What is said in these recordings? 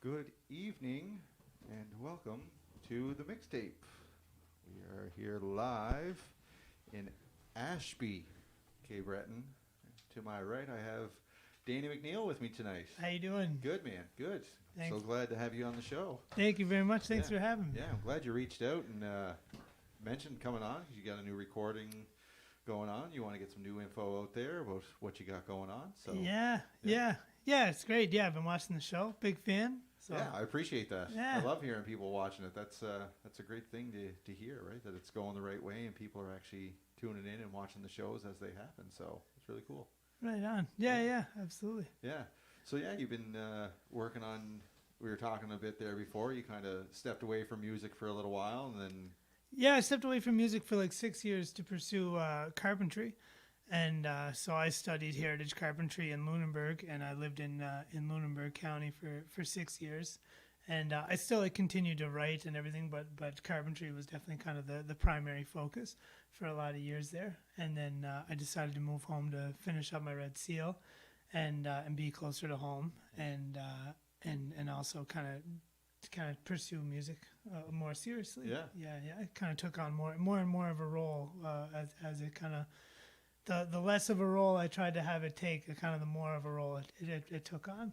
Good evening and welcome to the mixtape. We are here live in Ashby, Cape Breton. To my right, I have Danny MacNeil with me tonight. How you doing? Good, man. Good. Thanks. So glad to have you on the show. Thank you very much. Thanks for having me. Yeah, I'm glad you reached out and mentioned coming on. You got a new recording going on. You want to get some new info out there about what you got going on. So Yeah, it's great. Yeah, I've been watching the show. Big fan. So. Yeah, I appreciate that. Yeah. I love hearing people watching it. That's a great thing to hear, right? That it's going the right way and people are actually tuning in and watching the shows as they happen. So it's really cool. Right on. Yeah, absolutely. Yeah. So yeah, you've been working on. We were talking a bit there before. You kind of stepped away from music for a little while, and then. Yeah, I stepped away from music for like 6 years to pursue carpentry. And so I studied heritage carpentry in Lunenburg, and I lived in Lunenburg County for 6 years. And I still continued to write and everything, but carpentry was definitely kind of the primary focus for a lot of years there. And then I decided to move home to finish up my Red Seal and be closer to home and also kind of pursue music more seriously. Yeah. It kind of took on more and more of a role as it kind of. The less of a role I tried to have it take, the kind of the more of a role it took on.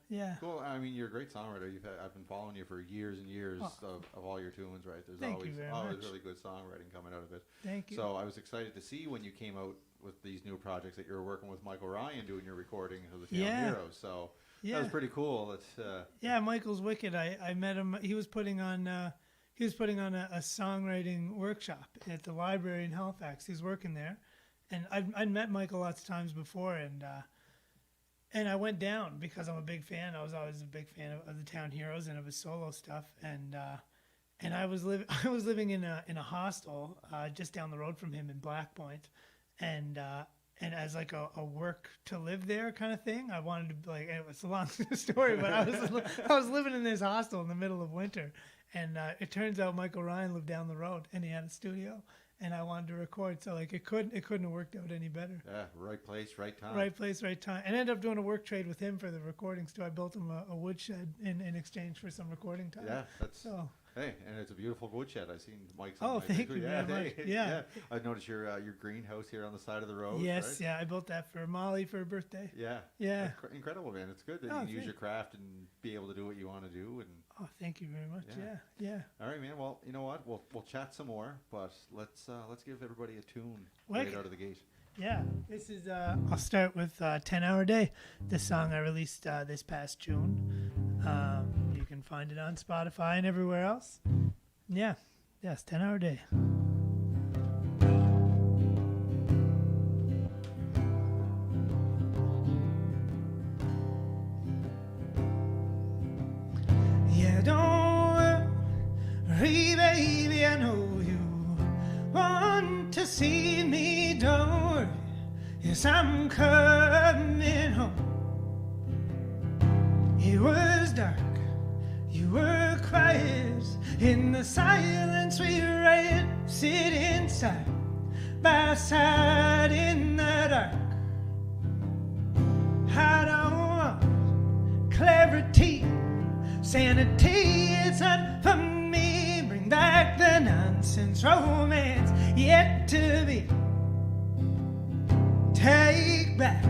Yeah. Cool. I mean, you're a great songwriter. I've been following you for years and years of all your tunes, right? There's always really good songwriting coming out of it. Thank you. So I was excited to see when you came out with these new projects that you were working with Michael Ryan doing your recording of the Town Heroes. So that was pretty cool. Yeah, Michael's wicked. I met him. He was putting on a songwriting workshop at the library in Halifax. He's working there. And I'd met Michael lots of times before, and I went down because I'm a big fan. I was always a big fan of the Town Heroes and of his solo stuff. And I was living in a hostel just down the road from him in Black Point, and as like a work to live there kind of thing. I wanted to it was a long story, but I was living in this hostel in the middle of winter, and it turns out Michael Ryan lived down the road and he had a studio. And I wanted to record, so it couldn't have worked out any better. Yeah, right place, right time. Right place, right time. And I ended up doing a work trade with him for the recordings too. I built him a woodshed in exchange for some recording time. Yeah, hey, and it's a beautiful woodshed. I've seen Mike's. Oh, thank you very much. Yeah. I noticed your greenhouse here on the side of the road. Yes, right? yeah, I built that for Molly for her birthday. Yeah. Incredible, man. It's good that you can use your craft and be able to do what you want to do. And thank you very much. Yeah. All right, man. Well, you know what? We'll chat some more, but let's give everybody a tune right out of the gate. Yeah, this is. I'll start with 10 Hour Day. This song I released this past June. You can find it on Spotify and everywhere else. Yeah, yes, 10 Hour Day. Yeah, don't worry, baby, I know you want to see me, don't worry. Yes, I'm coming home. It was dark, you were quiet. In the silence we ran, sitting side by side in the dark. I don't want clarity, sanity, it's not for me. Bring back the nonsense, romance yet to be. Take back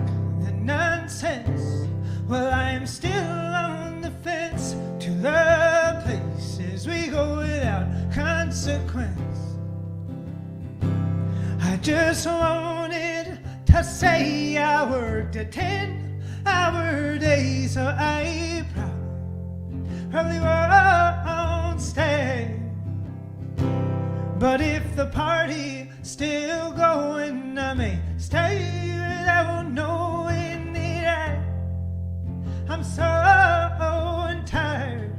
the nonsense. Well, I am still on the fence to the places we go without consequence. I just wanted to say I worked a 10-hour day, so I probably won't stay. But if the party's still going, I may stay without knowing that I'm so tired.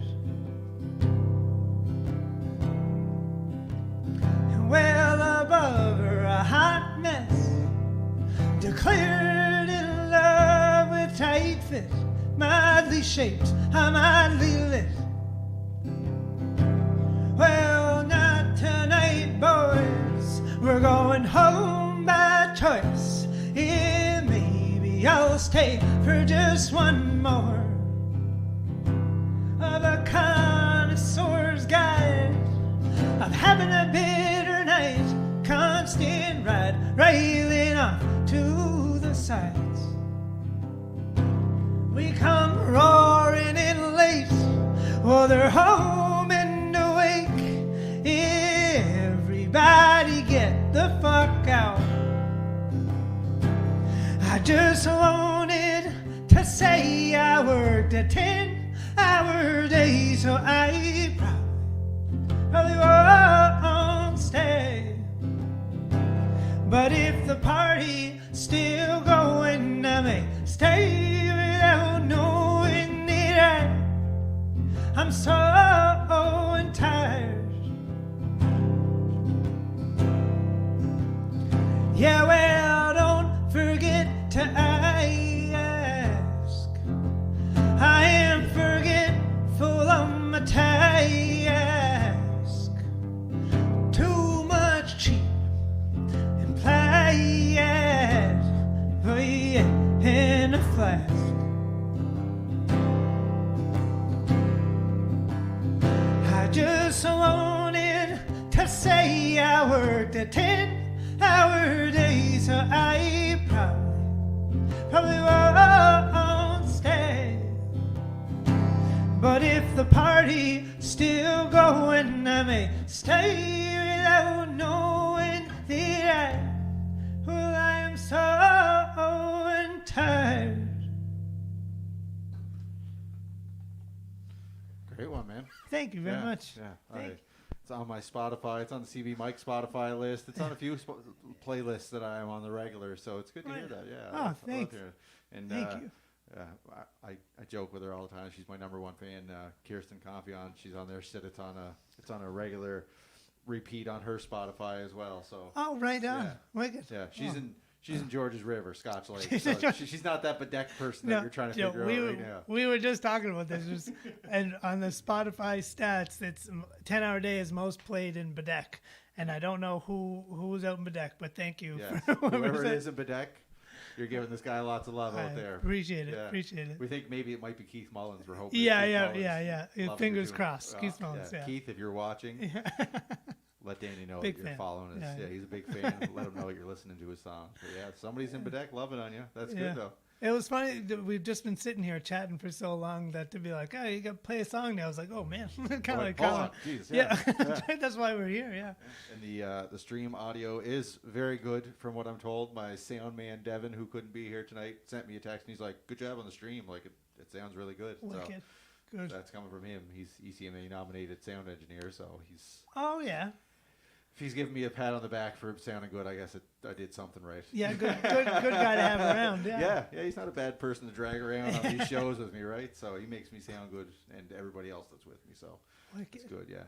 And well above her, a hot mess, declared in love with tight fit, mildly shaped, mildly lit. Well, not tonight, boys. We're going home by choice. Yeah, maybe I'll stay for just one more. having a bitter night, constant ride, railing off to the sides. We come roaring in late, well, they're home and awake. Everybody get the fuck out. I just wanted to say I worked a 10-hour day, so I probably won't stay. But if the party's still going, I may stay without knowing that I'm so tired. Yeah, well, don't forget to ask. I am forgetful of my task. Too much cheap and plastic in a flask. I just wanted to say I worked a 10-hour day, so I probably won't stay. But if the party's still going, I may stay without knowing that I am so tired. Great one, man. Thank you very much. Yeah, it's on my Spotify. It's on the CV Mike Spotify list. It's on a few playlists that I am on the regular, so it's good to hear that. Yeah. Oh, thanks. And Thank you. I joke with her all the time. She's my number one fan, Kirsten Confion. She's on there. She said it's on a regular repeat on her Spotify as well. So. Oh, right on. Yeah. Wicked. Yeah, she's in George's River, Scotch Lake. So she's not that bedecked person that you're trying to figure out right now. We were just talking about this, and on the Spotify stats, it's 10-hour day is most played in Bedeck, and I don't know who's out in Bedeck, but thank you. Yeah. For whoever it is in Bedeck, you're giving this guy lots of love out there. Appreciate it. Yeah. Appreciate it. We think maybe it might be Keith Mullins. We're hoping. Yeah. Fingers crossed. Keith Mullins. Yeah. Keith, if you're watching. Let Danny know big that you're fan. following us. Yeah, he's a big fan. Let him know you're listening to his songs. But yeah, somebody's in Bedeck loving on you. That's good, though. It was funny that we've just been sitting here chatting for so long that to be like, oh, you got to play a song now. I was like, oh, man. Kind of like, hold on. Jeez, yeah. That's why we're here, yeah. And the stream audio is very good from what I'm told. My sound man, Devin, who couldn't be here tonight, sent me a text, and he's like, good job on the stream. Like, it sounds really good. Wicked. So Good. that's coming from him. He's ECMA nominated sound engineer, so he's... Oh, yeah. If he's giving me a pat on the back for sounding good, I guess I did something right. Yeah, good guy to have around. Yeah. Yeah, he's not a bad person to drag around on these shows with me, right? So he makes me sound good, and everybody else that's with me. So Wicked. it's good. Yeah,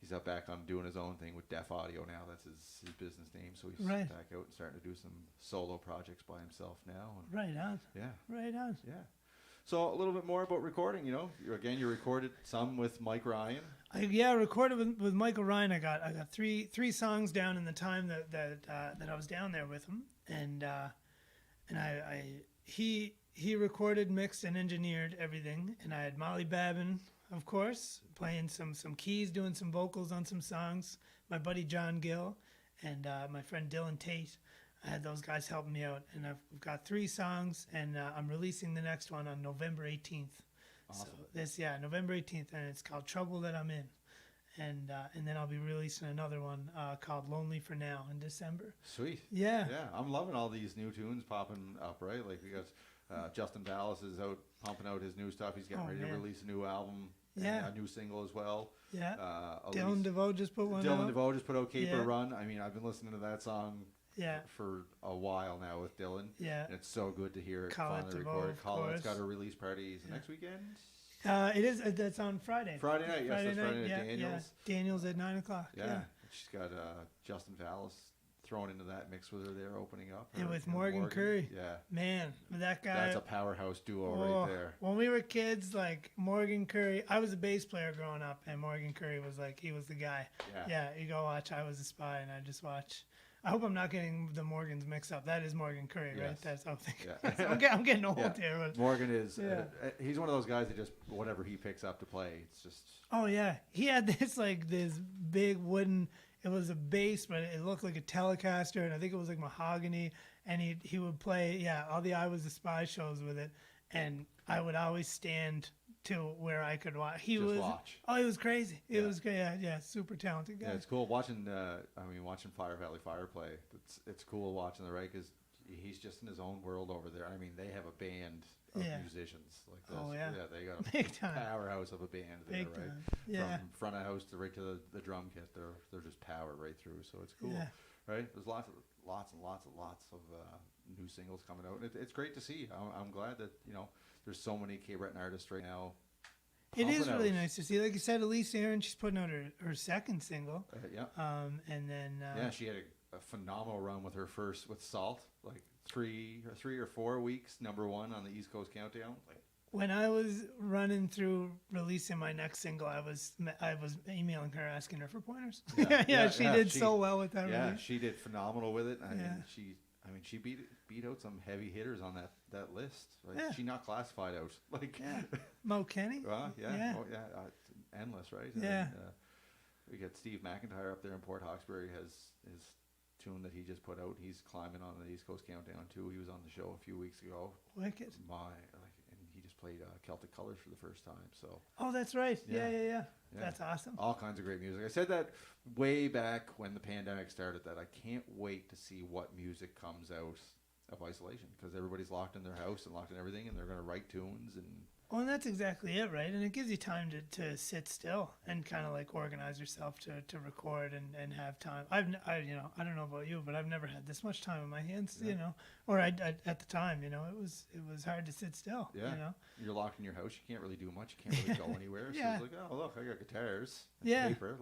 he's up back on doing his own thing with Def Audio now. That's his business name. So he's Right. back out and starting to do some solo projects by himself now. And Right on. yeah, Right on. yeah. So a little bit more about recording. You recorded some with Mike Ryan. I recorded with Michael Ryan. I got three songs down in the time that I was down there with him, and he recorded, mixed, and engineered everything. And I had Molly Babin, of course, playing some keys, doing some vocals on some songs. My buddy John Gill, and my friend Dylan Tate. I had those guys helping me out, and I've got 3 songs, and I'm releasing the next one on November 18th. Awesome. So November 18th, and it's called Trouble That I'm In. And then I'll be releasing another one called Lonely for Now in December. Sweet. Yeah. Yeah, I'm loving all these new tunes popping up, right? Like, because Justin Dallas is out pumping out his new stuff. He's getting ready to release a new album. Yeah. And a new single as well. Yeah. Dylan DeVoe just put one out. Dylan DeVoe just put out Caper Run. I mean, I've been listening to that song for a while now with Dylan. Yeah. And it's so good to hear it finally DeVoe, recorded. Colin's got a release party next weekend. It is. That's on Friday. Friday night, yes. That's Friday night at Daniels. Yeah. Daniels at 9:00. Yeah. She's got Justin Dallas thrown into that mix with her there opening up. And with Morgan Curry. Yeah. Man, that guy. That's a powerhouse duo right there. When we were kids, like Morgan Curry, I was a bass player growing up, and Morgan Curry was like, he was the guy. Yeah. You go watch I Was a Spy, and I just watch I hope I'm not getting the Morgans mixed up. That is Morgan Curry, right? Yes. That's I think. Yeah. I'm getting old Yeah. here. But, Morgan is, Yeah. he's one of those guys that just, whatever he picks up to play, it's just, oh yeah, he had this big wooden. It was a bass, but it looked like a Telecaster, and I think it was like mahogany. And he would play all the I Was the Spy shows with it, and I would always stand to where I could watch. He was crazy. It was great. Yeah, super talented guy. yeah, it's cool watching, watching Fire Valley Fire play. It's cool watching the right, because he's just in his own world over there. I mean, they have a band of musicians like this. Oh, yeah. They got a Big time. powerhouse of a band there, Big right? time. Yeah. From front of house to right to the drum kit, they're just powered right through. So it's cool, Yeah. right? There's lots of new singles coming out. It's great to see. I'm glad that there's so many Cape Breton artists right now. It is pumping really out. nice to see. Like you said, Elise Aaron, she's putting out her second single. Yeah. And then She had a phenomenal run with her first with Salt, like three or 4 weeks, #1 on the East Coast Countdown. Like, when I was running through releasing my next single, I was emailing her asking her for pointers. She did so well with that. Yeah, release. she did phenomenal with it. Yeah. She beat out some heavy hitters on that list. Right? Yeah. She not classified out. Like, Mo Kenny. well, yeah, Yeah. oh, yeah, it's endless, right? Yeah. We got Steve McIntyre up there in Port Hawkesbury has his tune that he just put out. He's climbing on the East Coast Countdown too. He was on the show a few weeks ago. Wicked. And he just played Celtic Colors for the first time. So Oh, that's right. Yeah. Yeah. That's awesome. all kinds of great music. I said that way back when the pandemic started, that I can't wait to see what music comes out of isolation, because everybody's locked in their house and locked in everything, and they're going to write tunes and Well, and that's exactly it, right? And it gives you time to sit still and kind of like organize yourself to record and have time. I don't know about you, but I've never had this much time in my hands, or I at the time, it was hard to sit still, You're locked in your house. You can't really do much. You can't really go anywhere. So Yeah. it's like, oh, look, I got guitars and Yeah. paper.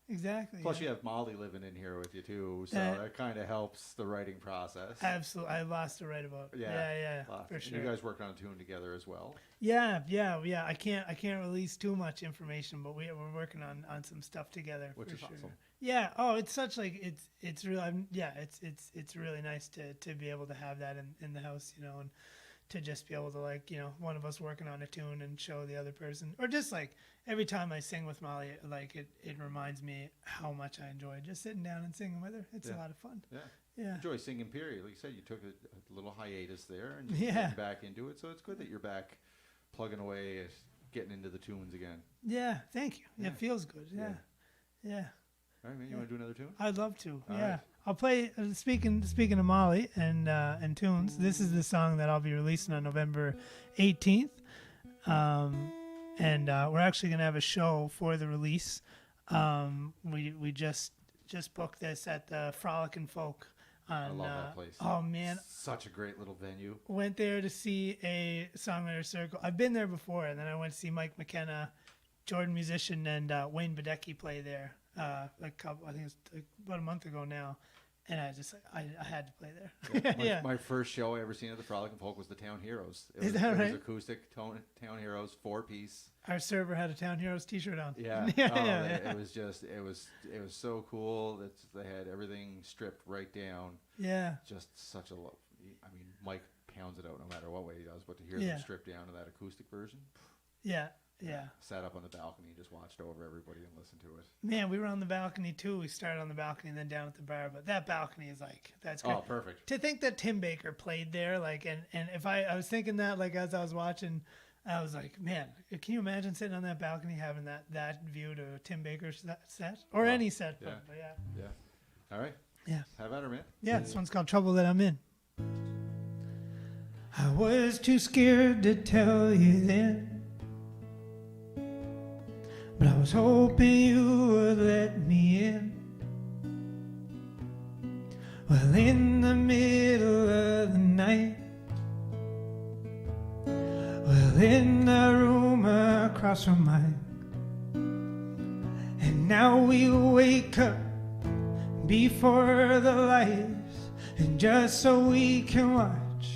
Exactly. Plus, yeah. you have Molly living in here with you, too. So that kind of helps the writing process. Absolutely. I lost to write about. Yeah, Lots. for And sure. you guys worked on a tune together as well. Yeah. I can't release too much information, but we're working on some stuff together. Which for is sure. awesome. Yeah. Oh, it's such like it's real. It's really nice to be able to have that in the house, and to just be able to one of us working on a tune and show the other person, or just like every time I sing with Molly, it reminds me how much I enjoy just sitting down and singing with her. It's a lot of fun. Yeah. Yeah. Enjoy singing, period. Like you said, you took a little hiatus there and Yeah. getting back into it. So it's good that you're back plugging away at getting into the tunes again. Yeah. Thank you. Yeah. It feels good. Yeah. All right, man. You want to do another tune? I'd love to. All Yeah. right. I'll play. Speaking of Molly and tunes, this is the song that I'll be releasing on November 18th, and we're actually gonna have a show for the release. We just booked this at the Frolic and Folk. I love that place. Oh man, Such a great little venue. went there to see a songwriter circle. I've been there before, and then I went to see Mike McKenna, Jordan Musician, and Wayne Badecki play there. I think it was about a month ago now, and I had to play there. Yeah, my first show I ever seen at the Frolic and Folk was the Town Heroes. Is that right? It was acoustic Town Heroes 4-piece. Our server had a Town Heroes T-shirt on. Yeah, yeah. It was just it was so cool that they had everything stripped right down. Yeah. Just such a I mean, Mike pounds it out no matter what way he does, but to hear Yeah. them stripped down to that acoustic version. Yeah. Sat up on the balcony and just watched over everybody and listened to it. Man, we were on the balcony too. We started on the balcony and then down at the bar, but that balcony is that's great. Oh, perfect. To think that Tim Baker played there, and if I was thinking that, as I was watching, I was like, man, can you imagine sitting on that balcony having that view to Tim Baker's set or any set? Yeah. But yeah. Yeah. All right. Yeah. Have at her, man. Yeah, this one's called Trouble That I'm In. I was too scared to tell you then, but I was hoping you would let me in. Well, in the middle of the night, well, in the room across from mine, and now we wake up before the lights, and just so we can watch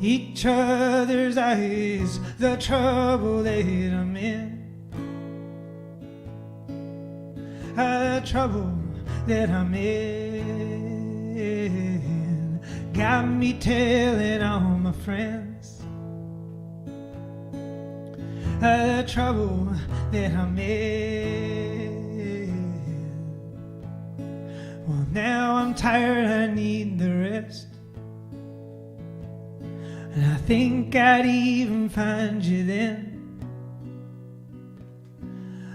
each other's eyes, the trouble that I'm in, the trouble that I'm in. got me telling all my friends the trouble that I'm in. Well, now I'm tired, I need the rest, and I think I'd even find you then.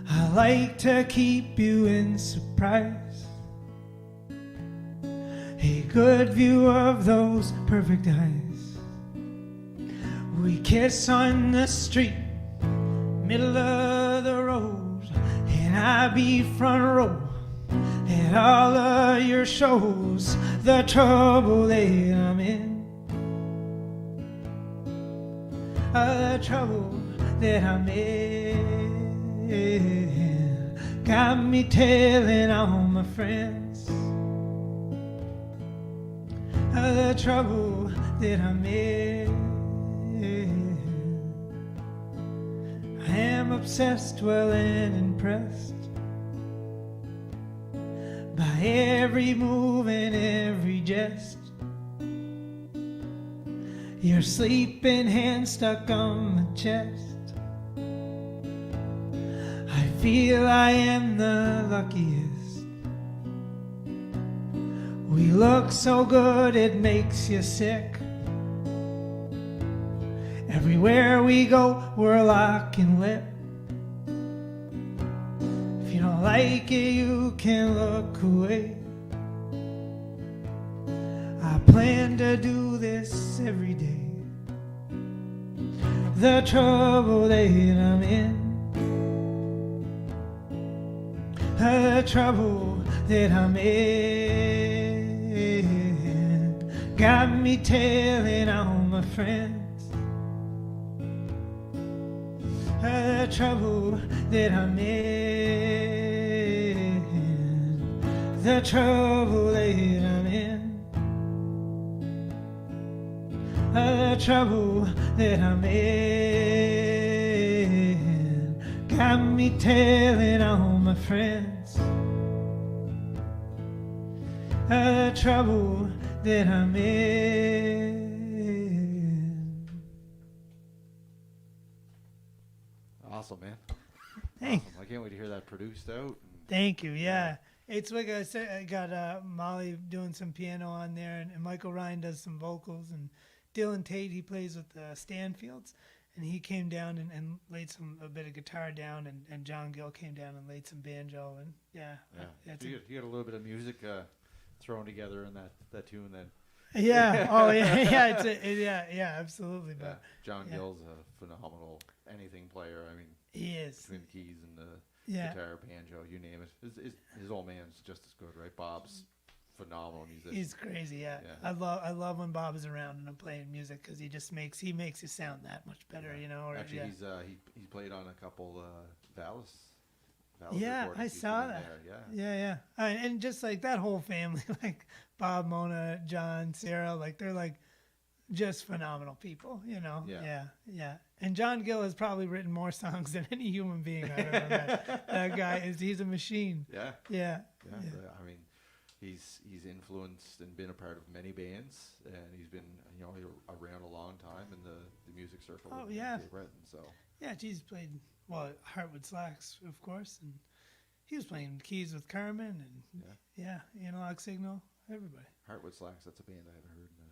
I like to keep you in surprise, a good view of those perfect eyes. We kiss on the street, middle of the road, and I be front row at all of your shows. The trouble that I'm in, the trouble that I'm in, got me telling all my friends the trouble that I'm in. I am obsessed, well, and impressed by every move and every jest. Your sleeping hand stuck on my chest. I feel I am the luckiest. We look so good it makes you sick. Everywhere we go we're locking lip. If you don't like it you can look away. I plan to do this every day. The trouble that I'm in, the trouble that I'm in, got me telling all my friends the trouble that I'm in, the trouble that I'm in, the trouble that I'm in, got me telling all my friends the trouble that I'm in. Awesome, man. Thanks. Awesome. I can't wait to hear that produced out. Thank you. Yeah. It's like I said, I got Molly doing some piano on there, and Michael Ryan does some vocals, and Dylan Tate, he plays with the Stanfields, and he came down and laid a bit of guitar down, and John Gill came down and laid some banjo, and So you got a little bit of music thrown together in that tune then. yeah. Oh yeah. Yeah. Absolutely. But John Gill's a phenomenal anything player. I mean, he is. between the keys and the Yeah. guitar, banjo, you name it. His old man's just as good, right? Bob's phenomenal musician. He's crazy. Yeah. I love when Bob is around and I'm playing music because he makes you sound that much better. You know. Or, Actually, he's played on a couple Valis. Yeah, recordings. I He's saw been in that. there, Yeah. And just like that whole family, like Bob, Mona, John, Sarah, like they're like just phenomenal people, you know. Yeah. And John Gill has probably written more songs than any human being I've ever met. That guy he's a machine. Yeah. I mean, he's influenced and been a part of many bands, and he's been around a long time in the music circle. Oh, with yeah. Dave Breton, so. Yeah, he's played Heartwood Slacks, of course, and he was playing keys with Carmen and Analog Signal, everybody. Heartwood Slacks, that's a band I haven't heard in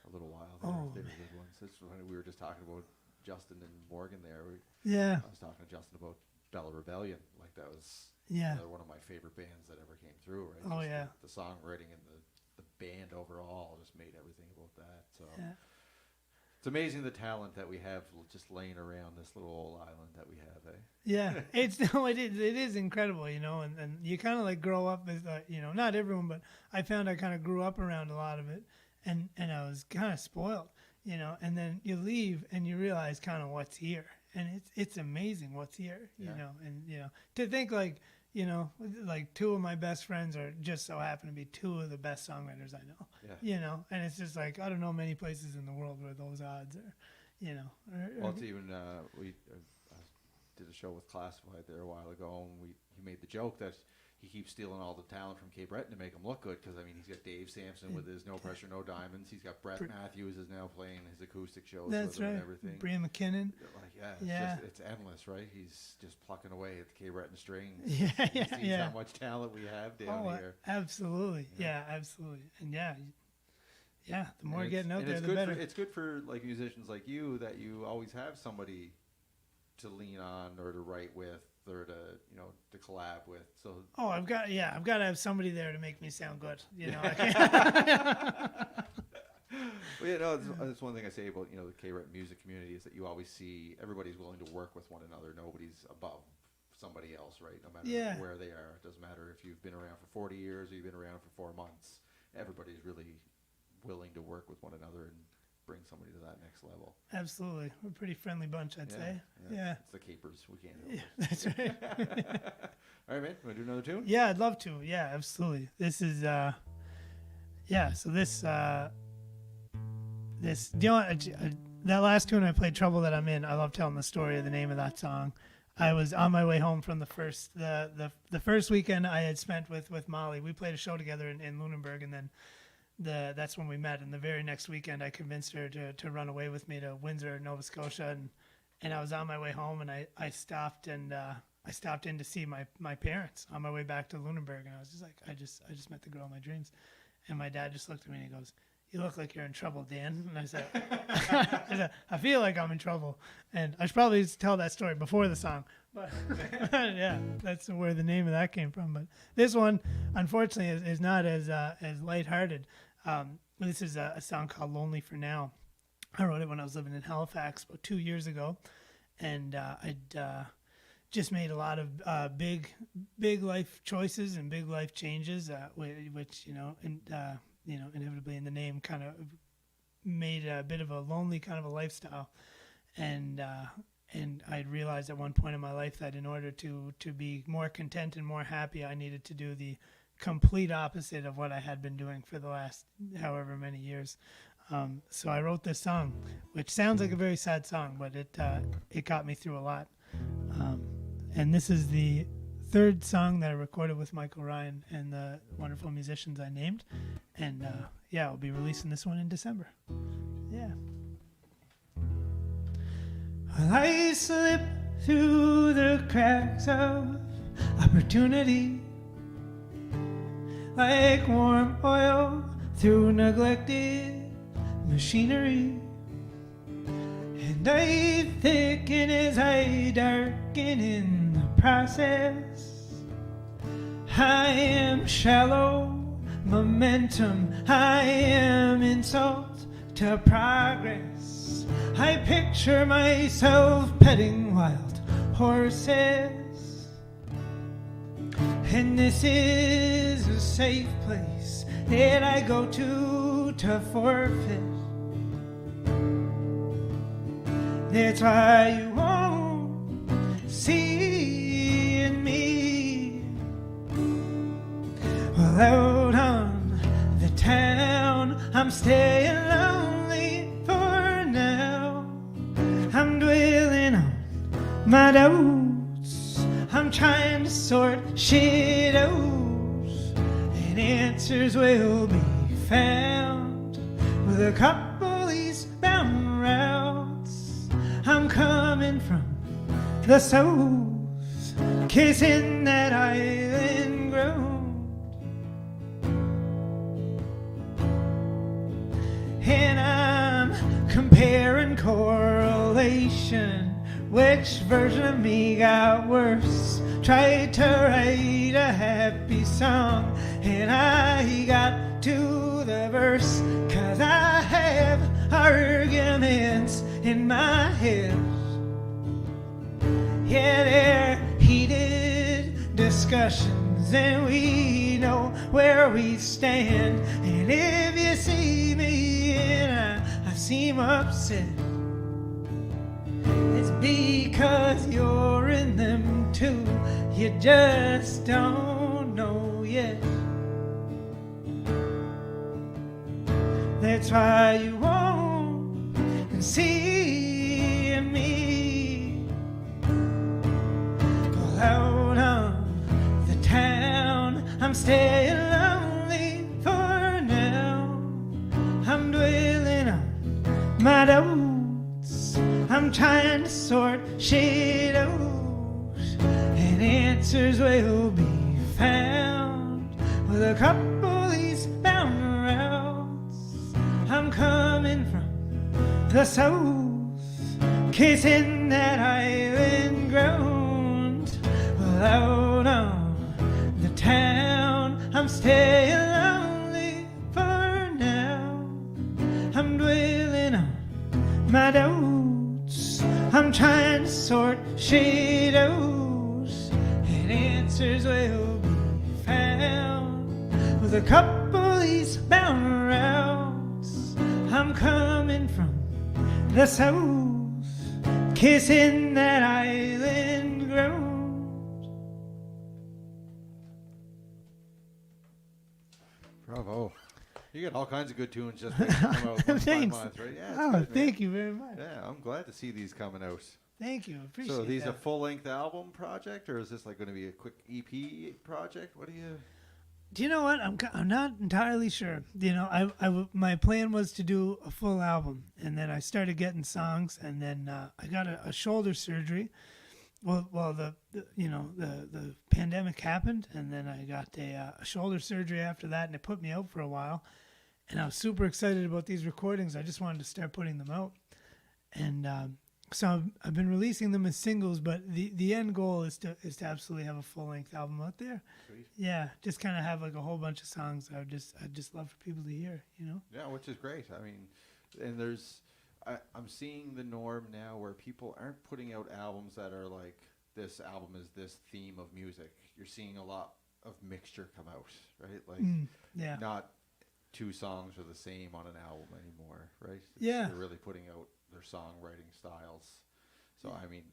a little while. They were good ones. That's when we were just talking about Justin and Morgan there. I was talking to Justin about Bella Rebellion. Like that was another one of my favorite bands that ever came through. Right? Oh, just the songwriting and the band overall just made everything about that. So. Yeah. It's amazing the talent that we have just laying around this little old island that we have, eh? Yeah, it is incredible, you know, and you kind of like grow up with, not everyone, but I found I kind of grew up around a lot of it, and I was kind of spoiled, you know, and then you leave and you realize kind of what's here, and it's amazing what's here, you know, and to think like two of my best friends are just so happen to be two of the best songwriters I know. And it's just like I don't know many places in the world where those odds are, Well, it's even we did a show with Classified there a while ago, and he made the joke that he keeps stealing all the talent from Cape Breton to make him look good. Because I mean, he's got Dave Sampson with his No Pressure, No Diamonds. He's got Brett Matthews is now playing his acoustic shows That's with him right. and everything. Brian McKinnon. Like, it's endless, right? He's just plucking away at the Cape Breton strings. Yeah, he sees yeah. how much talent we have down here. Absolutely. Yeah, absolutely. And the more getting out there, the good better. It's good for like musicians like you that you always have somebody to lean on or to write with or to collab with. So I've got to have somebody there to make me sound good. You know, I can't. Well, that's one thing I say about the K-Rep music community is that you always see everybody's willing to work with one another. Nobody's above somebody else, right? No matter where they are. It doesn't matter if you've been around for 40 years or you've been around for 4 months. Everybody's really willing to work with one another and bring somebody to that next level. Absolutely. We're a pretty friendly bunch, I'd say. Yeah. It's the Capers. We can't help it. That's right. All right, man. Want to do another tune? Yeah, I'd love to. Yeah, absolutely. This is, so that last tune I played, Trouble That I'm In, I love telling the story of the name of that song. I was on my way home from the first weekend I had spent with Molly. We played a show together in Lunenburg, and then that's when we met. And the very next weekend, I convinced her to run away with me to Windsor, Nova Scotia, and I was on my way home, and I stopped in to see my parents on my way back to Lunenburg, and I was just like, I just met the girl of my dreams, and my dad just looked at me and he goes, "You look like you're in trouble, Dan." And I said, I feel like I'm in trouble. And I should probably tell that story before the song. But yeah, that's where the name of that came from. But this one, unfortunately, is not as lighthearted. This is a song called Lonely for Now. I wrote it when I was living in Halifax about 2 years ago. And I'd just made a lot of big life choices and big life changes, which, inevitably in the name kind of made a bit of a lonely kind of a lifestyle. And I'd realized at one point in my life that in order to be more content and more happy, I needed to do the complete opposite of what I had been doing for the last however many years. So I wrote this song, which sounds like a very sad song, but it got me through a lot. And this is the third song that I recorded with Michael Ryan and the wonderful musicians I named. And I'll be releasing this one in December. Yeah. Well, I slip through the cracks of opportunity like warm oil through neglected machinery. And I thicken as I darken in the process. I am shallow momentum, I am insult to progress. I picture myself petting wild horses. And this is a safe place that I go to forfeit. That's why you won't see in me. Well, out on the town, I'm staying lonely for now. I'm dwelling on my doubts. I'm trying to sort shit out, and answers will be found with a couple eastbound routes. I'm coming from the south, kissing that island ground, and I'm comparing correlation. Which version of me got worse? Tried to write a happy song, and I got to the verse, 'cause I have arguments in my head. Yeah, they're heated discussions, and we know where we stand. And if you see me and I seem upset, it's because you're in them too. You just don't know yet. That's why you won't see in me. Well, out on the town, staying lonely for now. I'm dwelling on my doubts. I'm trying to sort shadows, and answers will be found with a couple eastbound routes. I'm coming from the south, kissing that island ground. Well, out on the town, I'm staying lonely for now. I'm dwelling on my doubts. I'm trying to sort shadows, and answers will be found with a couple eastbound routes. I'm coming from the south, kissing that island ground. Bravo. You get all kinds of good tunes just waiting to come out once by Thanks. month, right? Yeah, it's Oh, good, man. thank you very much. Yeah, I'm glad to see these coming out. Thank you. Appreciate So, these that. a full-length album project, or is this like going to be a quick EP project? What do you? Do you know what? I'm not entirely sure. You know, my plan was to do a full album, and then I started getting songs, and then I got a shoulder surgery. Well, the pandemic happened, and then I got a shoulder surgery after that, and it put me out for a while. And I was super excited about these recordings. I just wanted to start putting them out, and so I've been releasing them as singles. But the end goal is to absolutely have a full length album out there. Sweet. Yeah, just kind of have like a whole bunch of songs I'd just love for people to hear. You know. Yeah, which is great. I mean, and I'm seeing the norm now where people aren't putting out albums that are like, this album is this theme of music. You're seeing a lot of mixture come out, right? Like, Yeah. not two songs are the same on an album anymore, right? Yeah. They're really putting out their songwriting styles. So, I mean,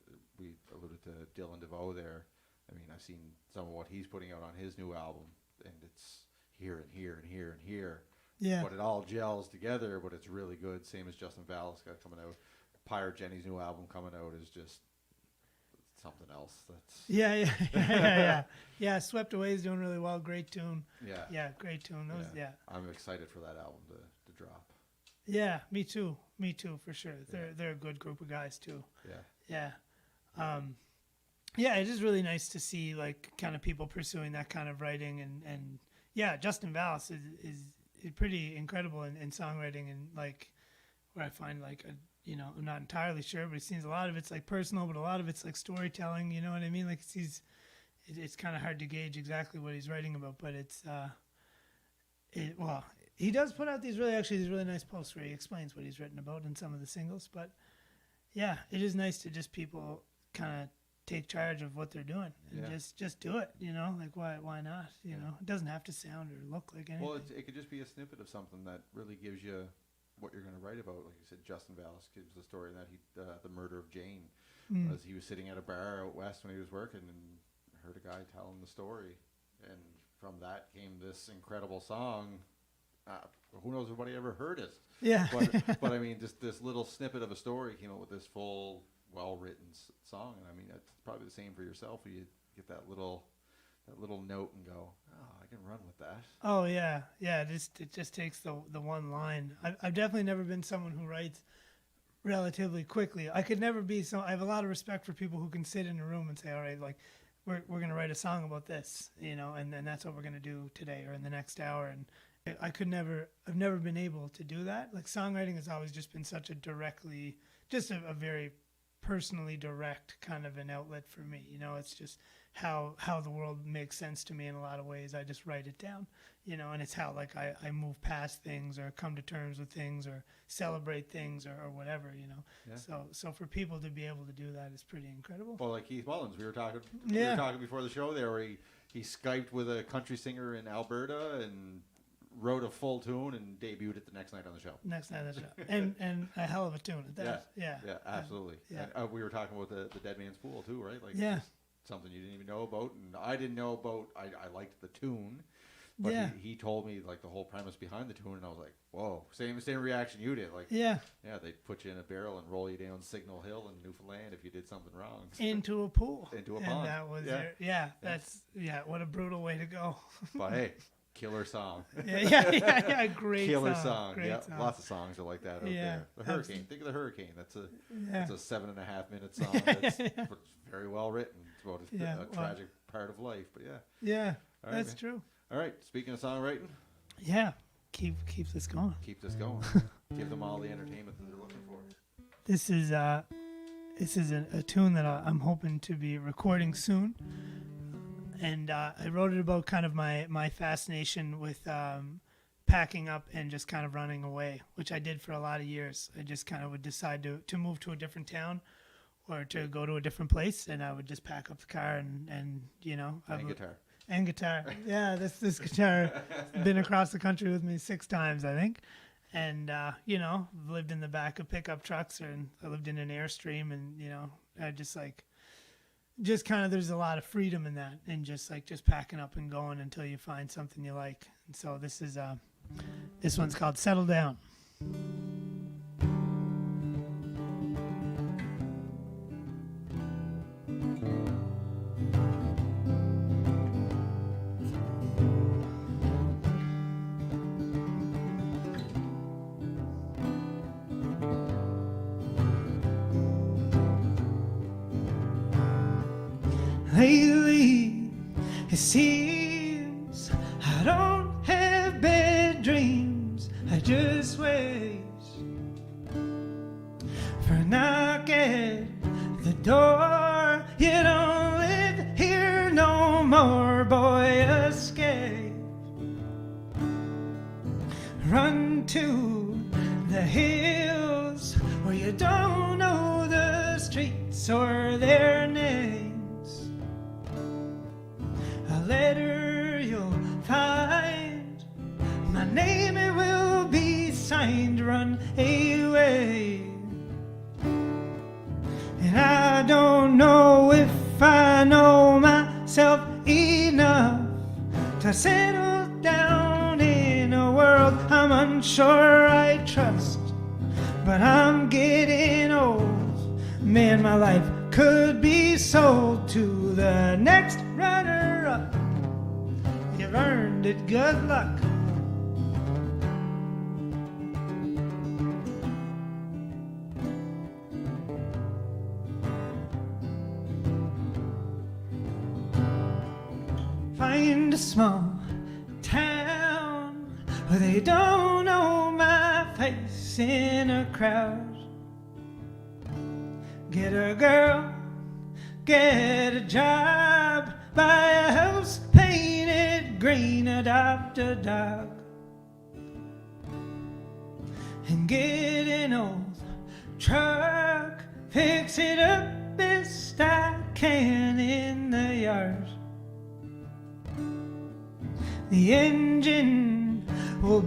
we alluded to Dylan DeVoe there. I mean, I've seen some of what he's putting out on his new album, and it's here and here and here and here. Yeah. But it all gels together, but it's really good. Same as Justin Vallis got coming out. Pirate Jenny's new album coming out is just something else. That's Yeah. Swept Away is doing really well. Great tune. yeah. Yeah, great tune. Those, yeah. I'm excited for that album to drop. Yeah, me too, for sure. They're a good group of guys too. Yeah. Yeah, it is really nice to see like kind of people pursuing that kind of writing, and yeah, Justin Vallis is pretty incredible in songwriting, and like where I find like I'm not entirely sure, but it seems a lot of it's like personal, but a lot of it's like storytelling. You know what I mean? Like it's kind of hard to gauge exactly what he's writing about, but he does put out these really nice posts where he explains what he's written about in some of the singles. But yeah, it is nice to just people kind of take charge of what they're doing and just do it. You know, like why not? You know, it doesn't have to sound or look like anything. Well, it could just be a snippet of something that really gives you what you're going to write about. Like you said, Justin Vallis gives the story that the murder of Jane, as he was sitting at a bar out west when he was working and heard a guy tell him the story, and from that came this incredible song. Who knows if anybody ever heard it? Yeah. But I mean, just this little snippet of a story came out with this full, well-written song, and I mean, that's probably the same for yourself. You get that little note and go, oh, I can run with that. Oh yeah. It just takes the one line. I've definitely never been someone who writes relatively quickly. I could never be so. I have a lot of respect for people who can sit in a room and say, all right, like we're gonna write a song about this, you know, and then that's what we're gonna do today or in the next hour. And I've never been able to do that. Like songwriting has always just been such a very personally direct kind of an outlet for me. You know, it's just how the world makes sense to me in a lot of ways. I just write it down, you know, and it's how like I move past things or come to terms with things or celebrate things or whatever, you know. Yeah. So for people to be able to do that is pretty incredible. Well, like Keith Mullins, we were talking before the show there, where he Skyped with a country singer in Alberta and wrote a full tune and debuted it the next night on the show. Next night on the show. And a hell of a tune at that. Yeah, absolutely. Yeah. And, we were talking about the Dead Man's Pool too, right? Like yeah. something you didn't even know about, and I didn't know about. I liked the tune, But Yeah. he told me like the whole premise behind the tune, and I was like, whoa, same reaction you did. Like, Yeah. yeah, they'd put you in a barrel and roll you down Signal Hill in Newfoundland if you did something wrong. Into a pool. Into a and pond. that was Yeah. that's what a brutal way to go. But hey, killer song. yeah. Great Killer song. song. Great Yeah, song. lots of songs are like that out Yeah, there. The Hurricane. absolutely. Think of the Hurricane. That's a 7.5 minute song. That's very well written. It's about a tragic part of life. But yeah. Yeah, All right, that's man. true. All right. Speaking of songwriting, Yeah, keep this going. keep this going. Give them all the entertainment that they're looking for. This is a tune that I'm hoping to be recording soon, and I wrote it about kind of my fascination with packing up and just kind of running away, which I did for a lot of years. I just kind of would decide to move to a different town or to go to a different place, and I would just pack up the car and Guitar. And guitar. Yeah, this guitar has been across the country with me 6 times, I think. And, lived in the back of pickup trucks, and I lived in an Airstream, and, I just kind of, there's a lot of freedom in that, and just packing up and going until you find something you like. And so this one's called Settle Down. Lately, it seems I don't have bad dreams. I just wait for a knock at the door. You don't live here no more, boy. Escape. Run to the hills where you don't know the streets or their names. A letter you'll find, my name it will be signed. Run away. And I don't know if I know myself enough to settle down in a world I'm unsure I trust. But I'm getting old, man, my life could be sold to the next runner-up. You've earned it, good luck. Find a small town where they don't know my face in a crowd. Get a girl, get a job, buy a house painted green, adopt a dog, and get an old truck, fix it up best I can in the yard. The engine will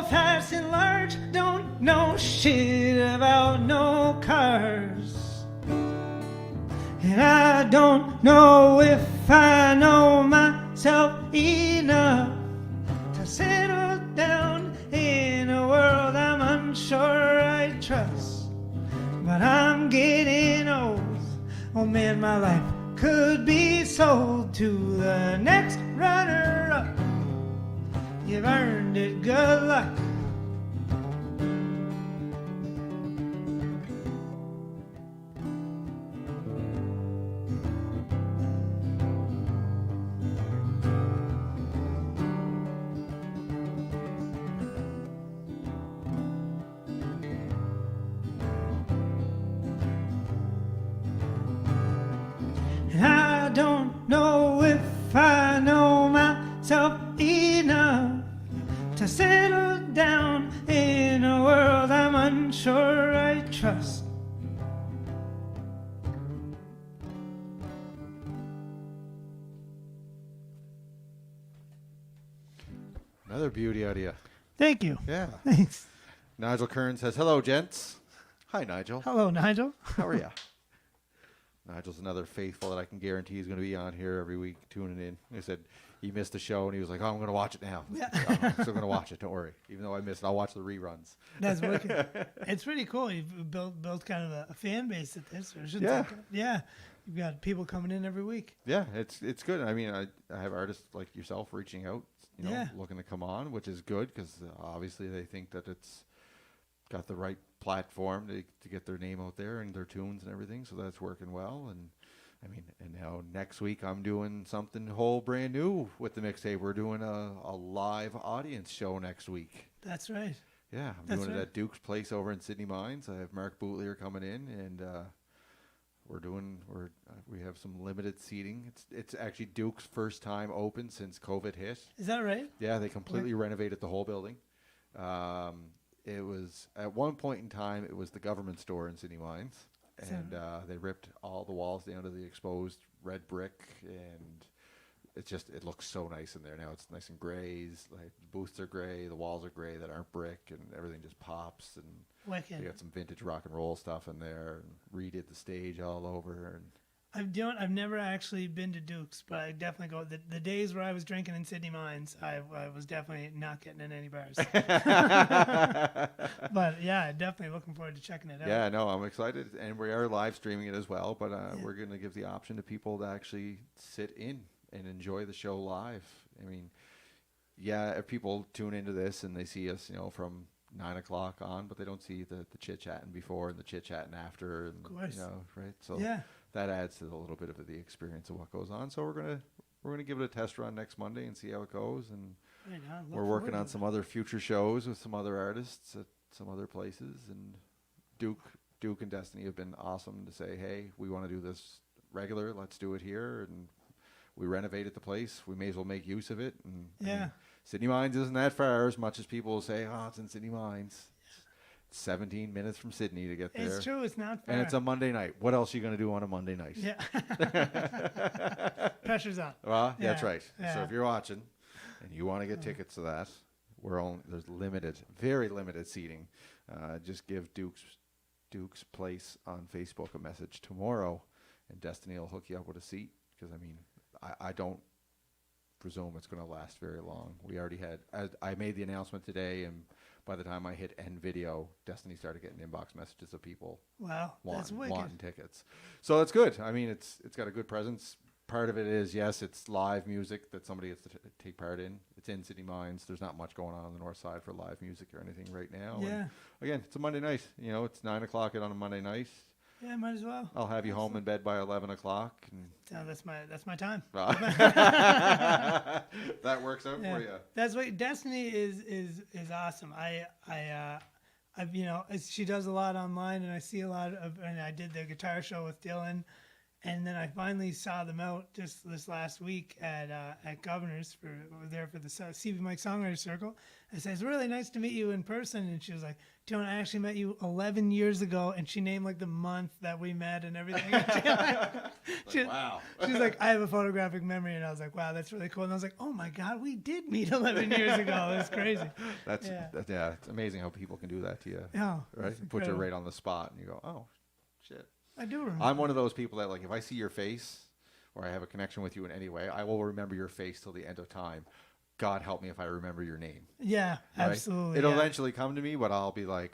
fast and large, don't know shit about no cars. And I don't know if I know myself enough to settle down in a world I'm unsure I trust. But I'm getting old, oh man, my life could be sold to the next runner-up. You've earned it, good luck. And I don't know if I know myself enough to settle down in a world I'm unsure I trust. Another beauty idea. Thank you. Yeah. Thanks. Nigel Kern says, hello, gents. Hi, Nigel. Hello, Nigel. How are you? Nigel's another faithful that I can guarantee is going to be on here every week tuning in. He said he missed the show and he was like, "Oh, I'm going to watch it now." Yeah. I'm still going to watch it. Don't worry. Even though I missed it, I'll watch the reruns. That's wicked. It's pretty cool. You've built kind of a fan base at this. Or should Yeah. Yeah. You've got people coming in every week. Yeah, it's good. I mean, I have artists like yourself reaching out, Yeah. looking to come on, which is good because obviously they think that it's got the right platform to get their name out there and their tunes and everything. So that's working well. And I mean, and now next week I'm doing something whole brand new with the mixtape. We're doing a live audience show next week. That's right. Yeah, I'm That's doing it right. at Duke's Place over in Sydney Mines. I have Mark Bootlier coming in, and we have some limited seating. It's actually Duke's first time open since COVID hit. Is that right? Yeah, they completely renovated the whole building. It was at one point in time it was the government store in Sydney Mines, and they ripped all the walls down to the exposed red brick, and it looks so nice in there now. It's nice and grays. Like the booths are gray, the walls are gray that aren't brick, and everything just pops. And Wicked. they got some vintage rock and roll stuff in there, and redid the stage all over. And I've never actually been to Duke's, but I definitely go. The days where I was drinking in Sydney Mines, I was definitely not getting in any bars. But yeah, definitely looking forward to checking it out. yeah, no, I'm excited, and we are live streaming it as well. But we're going to give the option to people to actually sit in and enjoy the show live. I mean, yeah, if people tune into this and they see us, from 9 o'clock on, but they don't see the chit chatting before and the chit chatting after, and Of course. right? So Yeah. that adds to a little bit of the experience of what goes on. So we're gonna give it a test run next Monday and see how it goes. And Right on. Look we're working forward on to some other future shows with some other artists at some other places. And Duke and Destiny have been awesome to say, hey, we want to do this regular. Let's do it here. And we renovated the place. We may as well make use of it. And I Yeah. mean, Sydney Mines isn't that far, as much as people will say, oh, it's in Sydney Mines. It's 17 minutes from Sydney to get it. there. It's true. It's not fair. And it's a Monday night. What else are you going to do on a Monday night? Yeah. Pressure's on. Well, Yeah, that's right. yeah. So if you're watching and you want to get tickets to that, there's very limited seating. Just give Duke's Place on Facebook a message tomorrow, and Destiny will hook you up with a seat. Because I mean, I don't presume it's going to last very long. We already had. I made the announcement today, and by the time I hit end video, Destiny started getting inbox messages of people Wow. That's wicked. wanting tickets. So that's good. I mean, it's got a good presence. Part of it is, yes, it's live music that somebody has to take part in. It's in City Mines. There's not much going on the north side for live music or anything right now. Yeah. And again, it's a Monday night. It's 9 o'clock on a Monday night. Yeah, might as well. I'll have you home in bed by 11 o'clock. And So that's my time. that works out for you. That's what Destiny is awesome. She does a lot online, and I see a lot of. And I did the guitar show with Dylan, and then I finally saw them out just this last week at Governor's we were there for the CV Mike Songwriter Circle. I said, it's really nice to meet you in person, and she was like, Dylan, I actually met you 11 years ago, and she named like the month that we met and everything. Wow. She's like, I have a photographic memory, and I was like, wow, that's really cool. And I was like, oh my God, we did meet 11 years ago. That's crazy. Yeah, it's amazing how people can do that to you. Yeah, Right? that's Put you incredible. right on the spot, and you go, oh, shit. I do remember. I'm one of those people that, like, if I see your face or I have a connection with you in any way, I will remember your face till the end of time. God help me if I remember your name. Yeah, Right? absolutely. It'll yeah. eventually come to me, but I'll be like,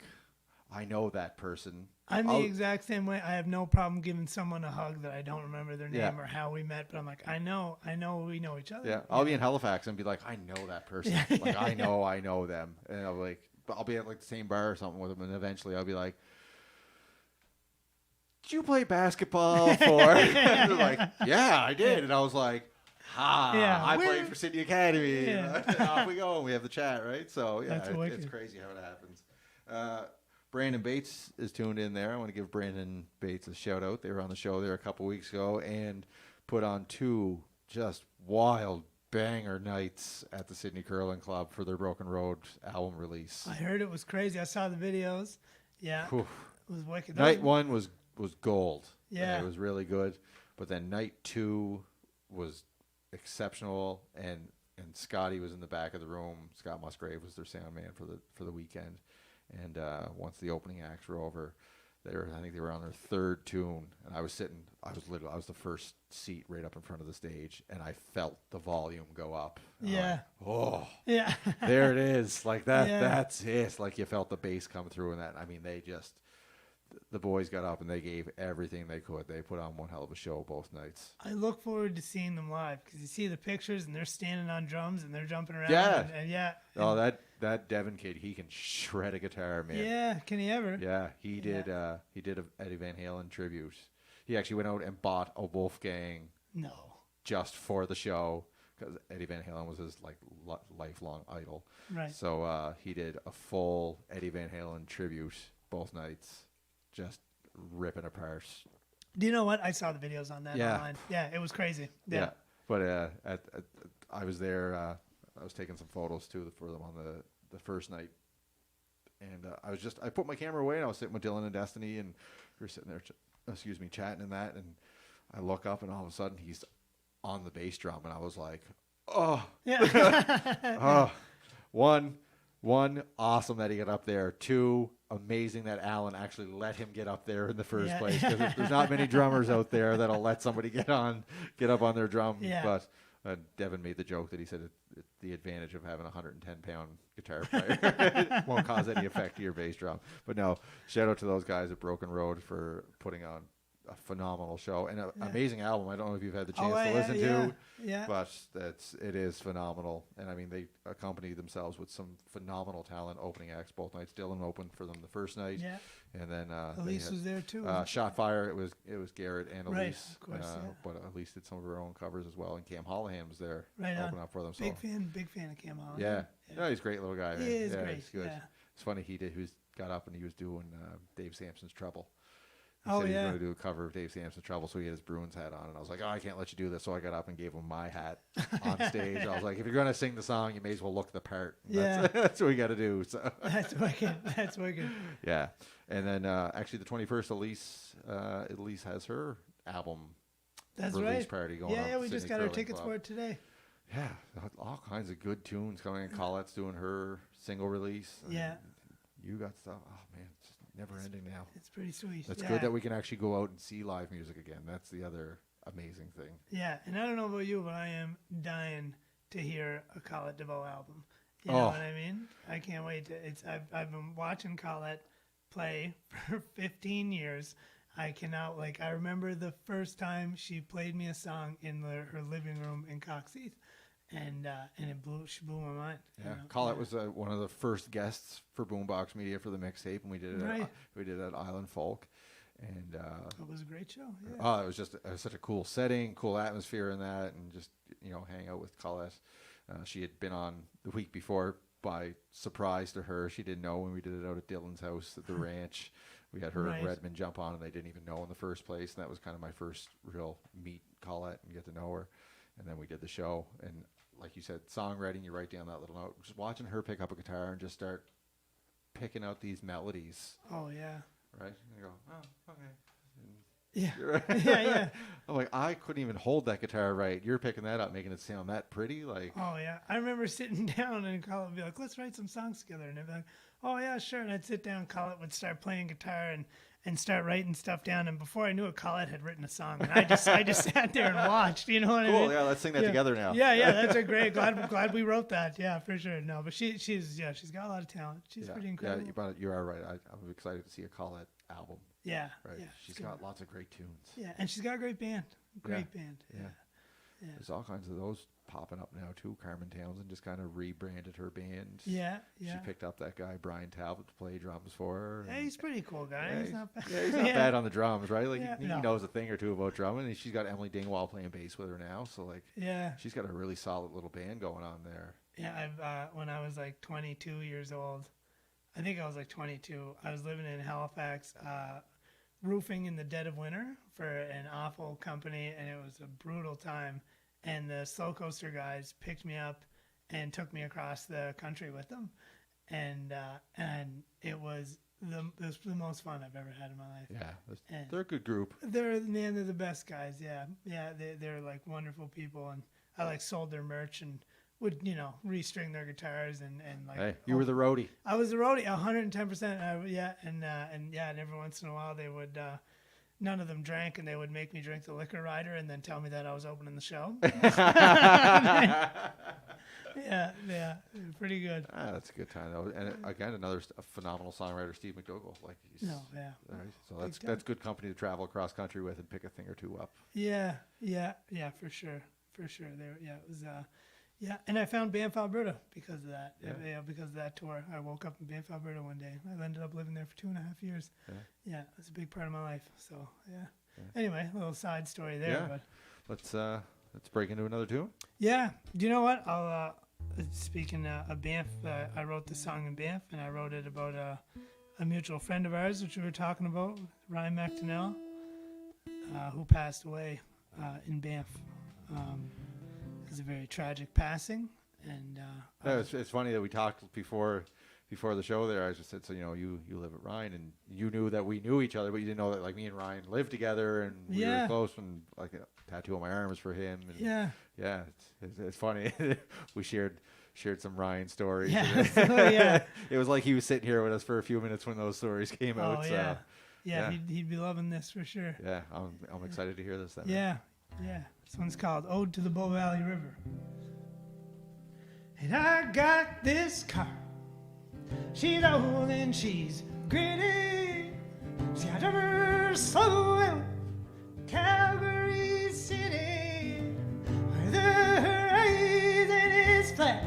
I know that person. I'm the exact same way. I have no problem giving someone a hug that I don't remember their name Yeah. or how we met, but I'm like, I know we know each other. Yeah, I'll be in Halifax and be like, I know that person. Like, I know them. And I'll be at like the same bar or something with them, and eventually I'll be like, did you play basketball for? And they're like, yeah, I did. And I was like, Yeah, I played for Sydney Academy. Yeah. And off we go, and we have the chat, right? So yeah, That's it's wicked. crazy how it happens. Brandon Bates is tuned in there. I want to give Brandon Bates a shout out. They were on the show there a couple weeks ago and put on 2 just wild banger nights at the Sydney Curling Club for their Broken Road album release. I heard it was crazy. I saw the videos. Yeah, Whew. it was wicked. Night 1 was gold. Yeah. It was really good. But then night 2 was exceptional, and Scotty was in the back of the room. Scott Musgrave was their sound man for the weekend. And once the opening acts were over, I think they were on their third tune, and I was the first seat right up in front of the stage, and I felt the volume go up. Yeah. Oh, Yeah. there it is. Like that. Yeah. That's it. Like you felt the bass come through, and that. I mean, the boys got up and they gave everything they could. They put on one hell of a show both nights. I look forward to seeing them live because you see the pictures and they're standing on drums and they're jumping around. Yeah. And yeah. Oh, that Devon kid, he can shred a guitar, man. Yeah. Can he ever? Yeah, he did a Eddie Van Halen tribute. He actually went out and bought a Wolfgang No. just for the show because Eddie Van Halen was his like lifelong idol. Right. So he did a full Eddie Van Halen tribute both nights, just ripping apart. Do you know what? I saw the videos on that Yeah. online. Yeah, it was crazy. Yeah. But I was there. I was taking some photos too for them on the first night, and I put my camera away and I was sitting with Dylan and Destiny, and we were sitting there, chatting and that, and I look up and all of a sudden he's on the bass drum, and I was like, oh, Yeah. oh, one, awesome that he got up there. Two, amazing that Alan actually let him get up there in the first place, because there's not many drummers out there that'll let somebody get up on their drum. Yeah. But Devin made the joke that he said the advantage of having a 110-pound guitar player it won't cause any effect to your bass drum. But no, shout out to those guys at Broken Road for putting on a phenomenal show and an amazing album. I don't know if you've had the chance to listen to, but it is phenomenal. And I mean, they accompany themselves with some phenomenal talent opening acts both nights. Dylan opened for them the first night, and then Elise was there too. Shot Fire. It was Garrett and Right, Elise, of course, but Elise did some of her own covers as well. And Cam Hollahan was there, Right opening on. up for them. Big fan of Cam Holland. Yeah, no, he's a great little guy. Man. He is yeah, great. He's good. Yeah. It's funny he got up and he was doing Dave Sampson's Trouble. He Oh, said he was yeah. going to do a cover of Dave Sampson's Trouble, so he had his Bruins hat on, and I was like, oh, I can't let you do this. So I got up and gave him my hat on stage. I was like, if you're going to sing the song, you may as well look the part. Yeah. That's what we got to do. So That's wicked. That's wicked. yeah, and then actually the 21st, Elise has her album That's release right. party going on. Yeah, we just Sydney got our Curling tickets Club. for it today. Yeah, all kinds of good tunes coming in. Colette's doing her single release. Yeah. You got stuff. Oh, man, it's just never ending now. It's pretty sweet. It's yeah. good that we can actually go out and see live music again. That's the other amazing thing. Yeah, and I don't know about you, but I am dying to hear a Colette DeVoe album. You know what I mean? I can't wait to. I've been watching Colette play for 15 years. I cannot I remember the first time she played me a song in her living room in Coxseth, and she blew my mind. Yeah, you know? Colette was one of the first guests for Boombox Media for the mixtape, and we did it at Island Folk, and it was a great show. Yeah. oh, it was such a cool setting, cool atmosphere in that, and just hang out with Colette. She had been on the week before by surprise to her. She didn't know when we did it out at Dylan's house at the ranch. We had her and Redmond jump on, and they didn't even know in the first place. And that was kind of my first real meet Colette and get to know her. And then we did the show. And like you said, songwriting, you write down that little note. Just watching her pick up a guitar and just start picking out these melodies. Oh, yeah. Right? And you go, oh, okay. Yeah. Yeah. I'm like, I couldn't even hold that guitar right. You're picking that up, making it sound that pretty. Like, Oh, yeah. I remember sitting down and Colette would be like, let's write some songs together. And they'd be like, oh, yeah, sure. And I'd sit down. Colette would start playing guitar and start writing stuff down. And before I knew it, Colette had written a song. And I just sat there and watched. You know what I mean? cool. Yeah, let's sing that together now. Yeah. That's a great. Glad we wrote that. Yeah, for sure. No, but she's got a lot of talent. She's pretty incredible. Yeah, you are right. I'm excited to see a Colette album. Yeah. Right. Yeah, she's got lots of great tunes. Yeah, and she's got a great band. Great band. Yeah. There's all kinds of those popping up now too. Carmen Townsend just kind of rebranded her band. Yeah. She picked up that guy Brian Talbot to play drums for her. Yeah, he's a pretty cool guy. Yeah, he's not bad. Yeah, he's not bad on the drums, right? Like Yeah, he knows a thing or two about drumming. And she's got Emily Dingwall playing bass with her now, so she's got a really solid little band going on there. Yeah, when I was 22 years old, I think I was 22. I was living in Halifax, roofing in the dead of winter for an awful company, and it was a brutal time. And the Slow Coaster guys picked me up and took me across the country with them, and it was the most fun I've ever had in my life. Yeah, they're a good group. They're the best guys. Yeah, they're wonderful people, and I sold their merch and would restring their guitars and like. Hey, you were the roadie. I was the roadie, 110%. Yeah, and every once in a while they would. None of them drank, and they would make me drink the liquor rider, and then tell me that I was opening the show. Yeah, pretty good. That's a good time though. And again, another phenomenal songwriter, Steve McDougall. Like, right? So that's good company to travel across country with and pick a thing or two up. Yeah, for sure. There, it was. And I found Banff, Alberta because of that. Yeah, because of that tour. I woke up in Banff, Alberta one day. I ended up living there for 2.5 years. Yeah, it's a big part of my life. So yeah. Anyway, a little side story there. Yeah. But let's break into another tune. Yeah. Do you know what? Speaking of Banff, I wrote the song in Banff, and I wrote it about a mutual friend of ours, which we were talking about, Ryan MacNeil, who passed away in Banff. It was a very tragic passing, and it's funny that we talked before the show. There, I just said, so you live at Ryan, and you knew that we knew each other, but you didn't know that like me and Ryan lived together, and we were close. And like a tattoo on my arm was for him. And it's funny. We shared some Ryan stories. Yeah, It was like he was sitting here with us for a few minutes when those stories came out. So, he'd be loving this for sure. Yeah, I'm excited to hear this then. Yeah. This one's called Ode to the Bow Valley River. And I got this car. She's old and she's gritty. See, I drive her slow out Calgary City, where the horizon is flat,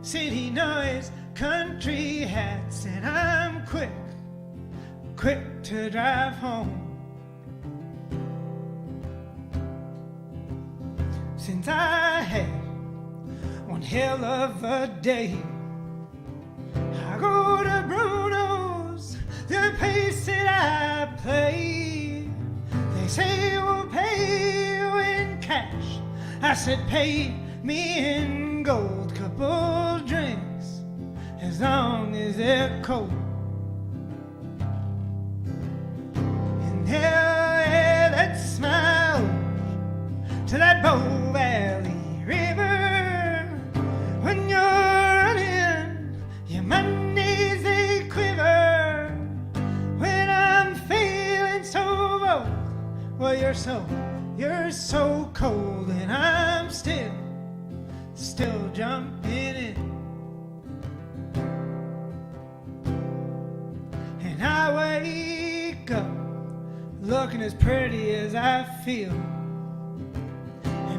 city noise, country hats, and I'm quick to drive home. Since I had one hell of a day, I go to Bruno's, the place that I play. They say we'll pay you in cash. I said pay me in gold, couple drinks, as long as they're cold. And that's my ode to that Bow Valley River. When you're running, your Mondays they quiver. When I'm feeling so bold, well, you're so cold, and I'm still jumping in. And I wake up looking as pretty as I feel.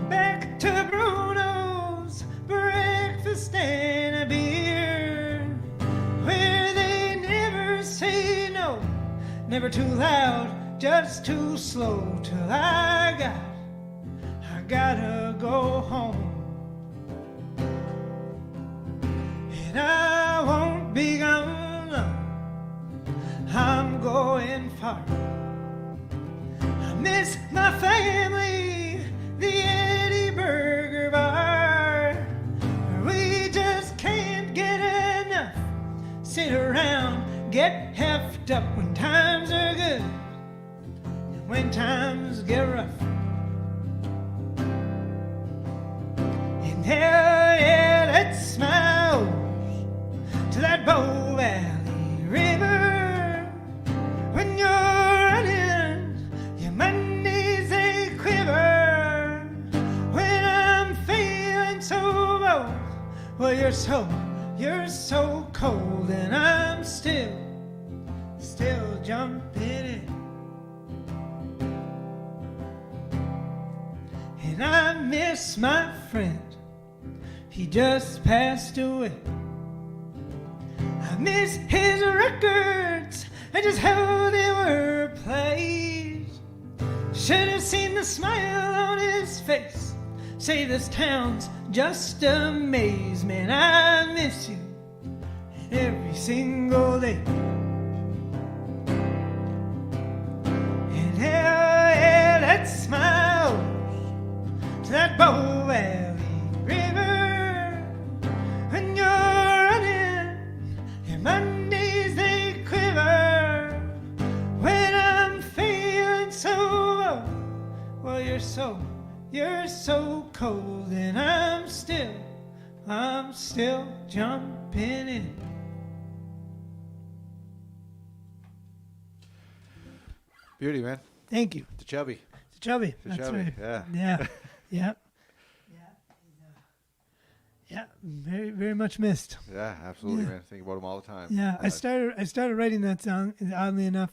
Back to Bruno's, breakfast and a beer, where they never say no, never too loud, just too slow, till I gotta go home. And I won't be gone long, I'm going far. I miss my family, the Burger Bar, where we just can't get enough. Sit around, get heffed up when times are good, and when times get rough. And that's my ode to that Bow Valley River. When you're running, your Mondays they quiver. When I'm feeling so low, well, you're so cold, and I'm still jumping in. And I miss my friend, he just passed away. I miss his records and just how they were played. Should have seen the smile on his face, say this town's just a maze. Man, I miss you every single day. And that's my ode to that Bow Valley River. When you're running, your Mondays they quiver. When I'm feeling so low, well, you're so cold, and I'm still I'm still jumping in. Beauty, man. Thank you. To Chubby. To Chubby. To That's Chubby, right. yeah. Yeah. Yeah. Yeah. Very, very much missed. Yeah, absolutely, Yeah. man. Think about him all the time. Yeah. I started writing that song, and oddly enough,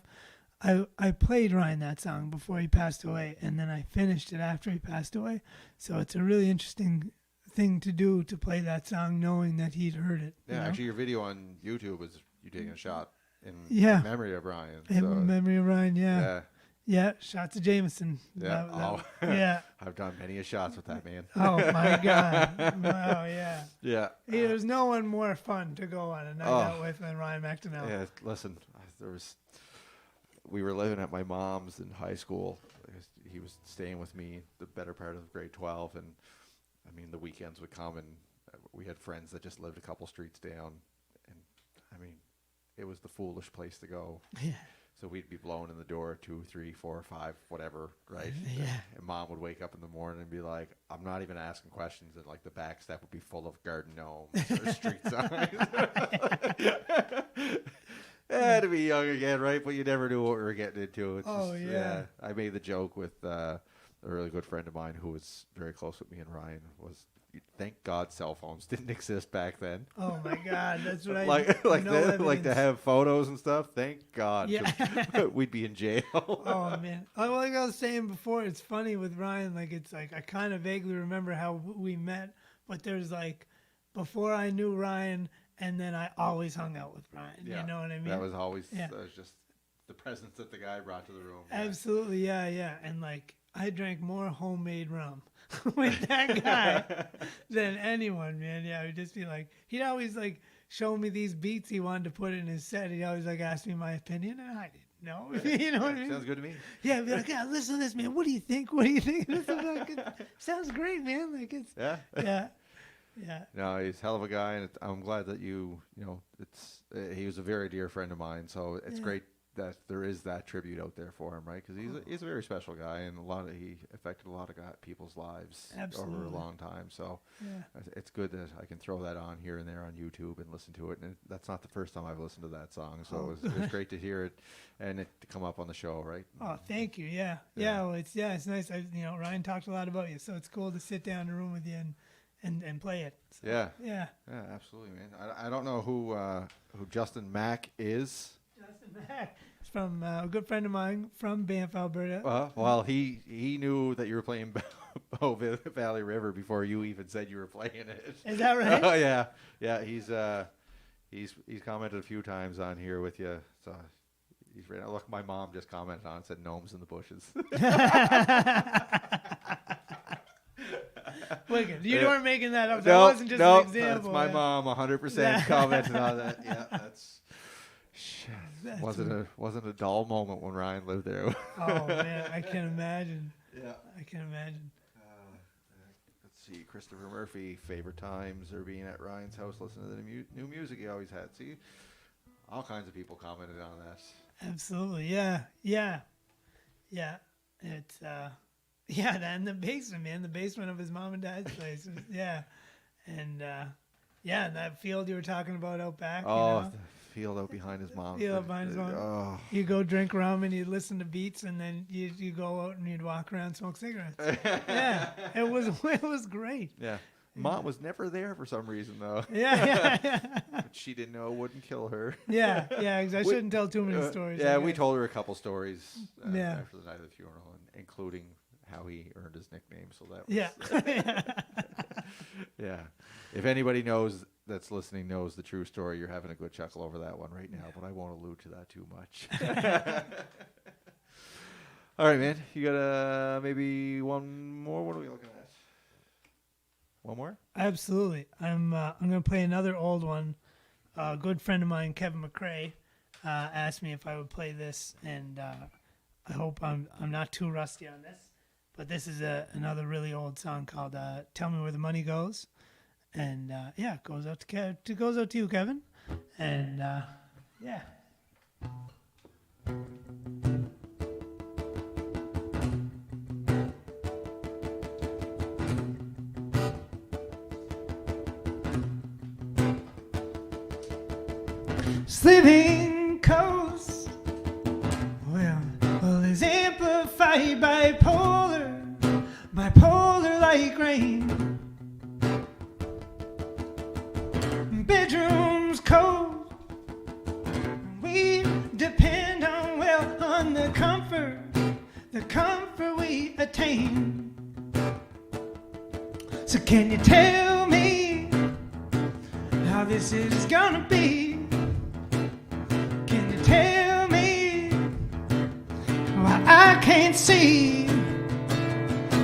I played Ryan that song before he passed away, and then I finished it after he passed away. So it's a really interesting thing to do, to play that song knowing that he'd heard it. Yeah, you know? actually, your video on YouTube is you taking a shot in Yeah. memory of Ryan. In memory of Ryan, yeah. Yeah. Yeah, shots of Jameson. Yeah. Yeah. I've done many a shots with that man. Oh my God. Oh yeah. Yeah. There's no one more fun to go on a night out with than Ryan MacNeil. Yeah, listen, we were living at my mom's in high school. He was staying with me the better part of grade 12, and I mean the weekends would come, and we had friends that just lived a couple streets down, and I mean it was the foolish place to go. Yeah. So we'd be blowing in the door 2, 3, 4, 5, whatever, right? Yeah. And Mom would wake up in the morning and be like, "I'm not even asking questions," and like the back step would be full of garden gnomes or street signs. Yeah, to be young again, right? But you never knew what we were getting into. It's Oh, just, yeah. I made the joke with a really good friend of mine who was very close with me and Ryan. Thank God cell phones didn't exist back then. Oh my God, that's what I like to have photos and stuff. Thank God. Yeah. We'd be in jail. Oh man, like I was saying before, it's funny with Ryan. Like it's like I kind of vaguely remember how we met, but there's like before I knew Ryan, and then I always hung out with Ryan. Yeah, you know what I mean? That was always Yeah. that was just the presence that the guy brought to the room. Absolutely, yeah. And like I drank more homemade rum with that guy than anyone, man. Yeah, it would just be like he'd always like show me these beats he wanted to put in his set. He'd always like ask me my opinion, and I didn't know. You know what I mean? Sounds good to me. Yeah, I'd be like, yeah, listen to this, man. What do you think? What do you think? This is like, it sounds great, man. Like it's yeah. No, he's a hell of a guy, and I'm glad that you know, it's he was a very dear friend of mine, so it's great that there is that tribute out there for him, right? Because he's a very special guy, and he affected a lot of people's lives over a long time. So it's good that I can throw that on here and there on YouTube and listen to it. And that's not the first time I've listened to that song, so it was great to hear it and it to come up on the show, right? Oh, thank you. Yeah. Well, it's nice. Ryan talked a lot about you, so it's cool to sit down in a room with you and play it. So, yeah, absolutely, man. I don't know who Justin Mack is. Justin Mack. It's from a good friend of mine from Banff, Alberta. Well, he knew that you were playing Bow Valley River before you even said you were playing it. Is that right? Oh yeah. He's commented a few times on here with you. So he's right. Look, my mom just commented on it, said gnomes in the bushes. Wicked. You weren't making that up. That wasn't just an example. That's my mom 100% commented on that. Yeah, that's wasn't a dull moment when Ryan lived there. Oh man, I can imagine. Yeah, I can imagine. Let's see, Christopher Murphy, favorite times are being at Ryan's house listening to the new music he always had. See, all kinds of people commented on that. Absolutely, yeah. It's and the basement, man, the basement of his mom and dad's place. And that field you were talking about out back. Oh, the field out behind his mom. Oh. You go drink rum and you listen to beats, and then you go out and you'd walk around and smoke cigarettes. Yeah, it was great. Yeah. Mom was never there for some reason, though. Yeah. But she didn't know it wouldn't kill her. Yeah, because I shouldn't tell too many stories. Yeah, we told her a couple stories after the night of the funeral, including how he earned his nickname. So that was, yeah. If anybody that's listening knows the true story, you're having a good chuckle over that one right now, but I won't allude to that too much. All right, man. You got maybe one more? What are we looking at? One more? Absolutely. I'm going to play another old one. A good friend of mine, Kevin McRae, asked me if I would play this, and I hope I'm not too rusty on this. But this is another really old song called "Tell Me Where the Money Goes," and it goes out to you, Kevin, and yeah. Sliving coast, well, is amplified bipolar like rain. Bedrooms cold, we depend on the comfort we attain. So can you tell me how this is gonna be? Can you tell me why I can't see?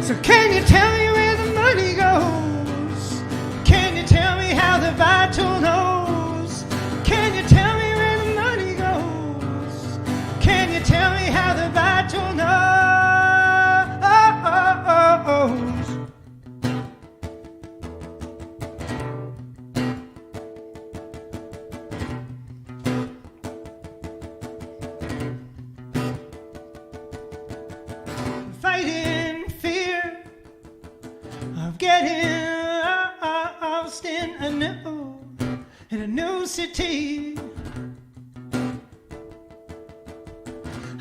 So can you tell me where the money goes? Can you tell me how the vital knows? Can you tell me where the money goes? Can you tell me how the vital knows? Fighting fear of getting lost in a new city.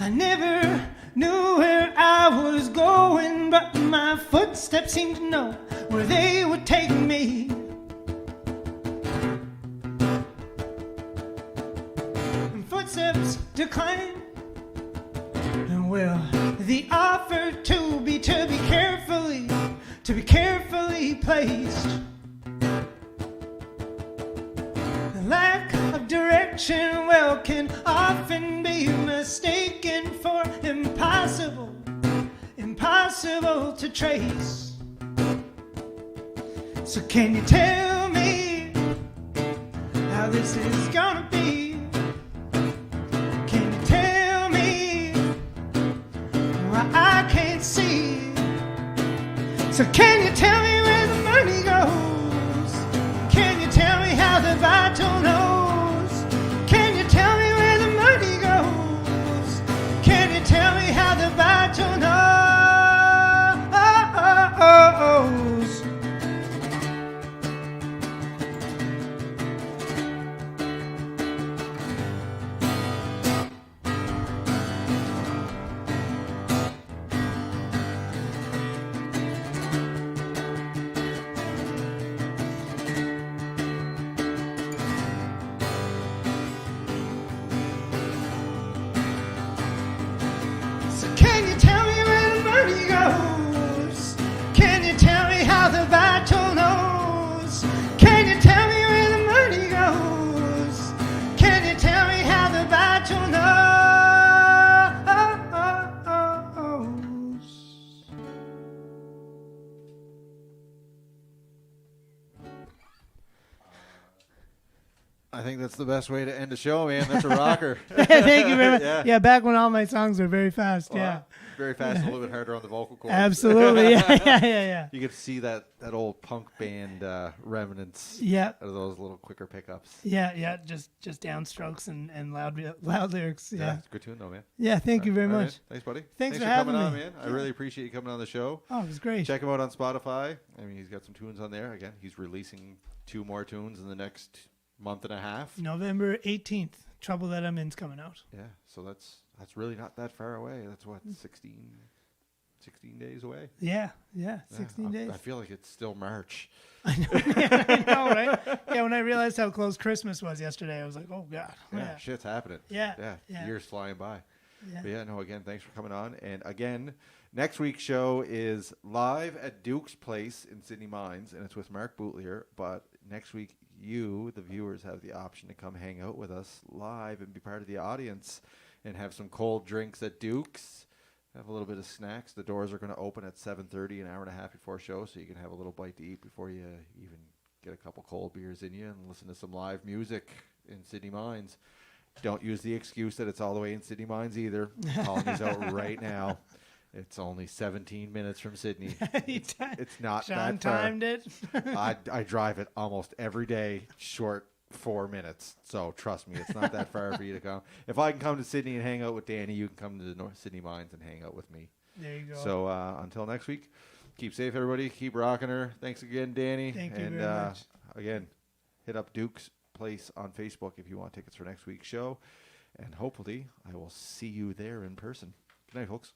I never knew where I was going, but my footsteps seemed to know where they would take me. And footsteps decline. Well, the offer to be carefully placed. The lack of direction, well, can often be mistaken for impossible to trace. So can you tell me how this is gonna be? Can you tell me why I can't see? So can you tell me where the money goes? Can you tell me how the vital knows? Can you tell me where the money goes? Can you tell me how the vital knows? So can you tell me where the money goes? Can you tell me how the vital knows? Can you tell me where the money goes? Can you tell me how the vital knows? I think that's the best way to end a show, man. That's a rocker. Thank you very much. Yeah. Yeah, back when all my songs were very fast. Well, Yeah, very fast, a little bit harder on the vocal cords. absolutely. Yeah. You get to see that old punk band remnants Yeah. out of those little quicker pickups. Yeah. Just downstrokes and loud lyrics. Yeah. It's a good tune though, man. Yeah. Thank you very All right, much. man. Thanks, buddy. Thanks for coming having on, me. man. I really appreciate you coming on the show. Oh, it was great. Check him out on Spotify. I mean, he's got some tunes on there. Again, he's releasing 2 more tunes in the next month and a half. November 18th, Trouble That I'm In's coming out. Yeah, so that's really not that far away. That's what, 16 days away? Yeah, 16 days. I feel like it's still March. I know, right? Yeah, when I realized how close Christmas was yesterday, I was like, oh, God. Yeah, shit's happening. Yeah. Years flying by. Yeah. But yeah, no, again, thanks for coming on. And again, next week's show is live at Duke's Place in Sydney Mines, and it's with Mark Bootlier. But next week, you, the viewers, have the option to come hang out with us live and be part of the audience and have some cold drinks at Duke's. Have a little bit of snacks. The doors are going to open at 7:30, an hour and a half before show, so you can have a little bite to eat before you even get a couple cold beers in you and listen to some live music in Sydney Mines. Don't use the excuse that it's all the way in Sydney Mines either. Calling these out right now. It's only 17 minutes from Sydney. It's not Sean that far. timed it. I drive it almost every day, short 4 minutes. So trust me, it's not that far for you to come. If I can come to Sydney and hang out with Danny, you can come to the North Sydney Mines and hang out with me. There you go. So until next week, keep safe, everybody. Keep rocking her. Thanks again, Danny. Thank you and very much. again, hit up Duke's place on Facebook if you want tickets for next week's show. And hopefully, I will see you there in person. Good night, folks.